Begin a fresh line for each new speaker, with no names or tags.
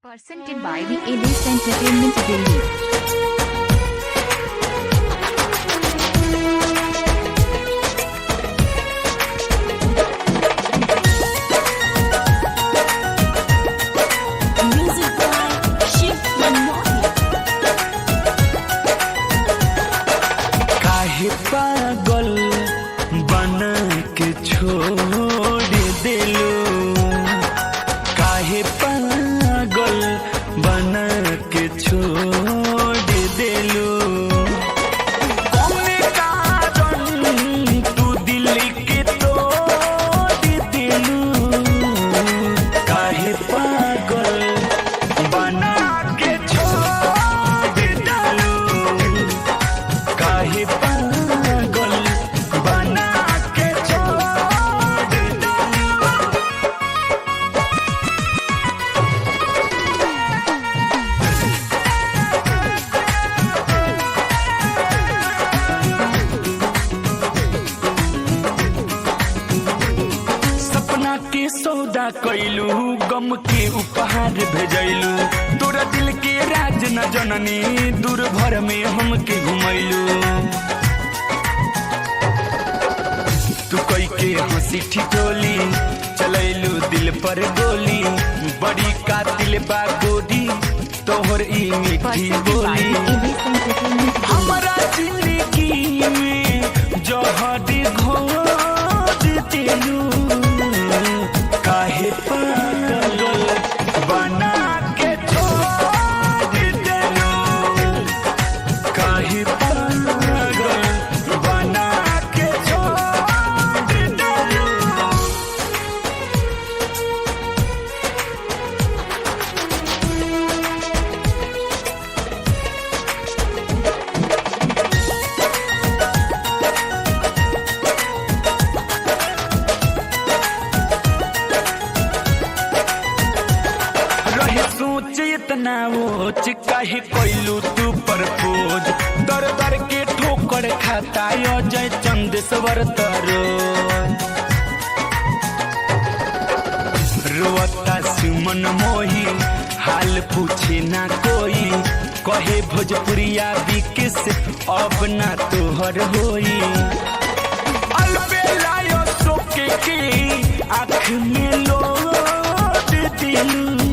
Presented by the Elite Entertainment Delhi.
काहे पागल बना के छोड़ दिलो, काहे पागल बना के छोड़ दिलो। कौने कारण तू दिल के तोड़ दिलो, काहे पागल बना के छोड़ दिलो, काहे पागल बना के छोड़ दिलो। सपना के सौदा कैलू, गम के उपहार भेजैलू, तोरा दिल के राज न जननी, दूर भर में हमके घुमैलू। तू कई के हंसी ठिठोली, चलैलू दिल पर गोली, बड़ी कातिल बा गोरी तोहर ई मीठी बोली। हमारा जिंदगी में जहर घोर दिलू, काहे पागल बना के छोड़ दिलू, काहे पागल बना के छोड़ दिलू। रहे सोच इतना ओच, काहे कोइलू तू परपोज, दर दर के ठोकर खाता अजय चंदेश्वर तरो। रोता सुमन मोही, हाल पूछे ना कोई, कहे भोजपुरिया बिकिस अब ना तोहर होई। अलबेला यो सोके के आँख में लोट दिलू,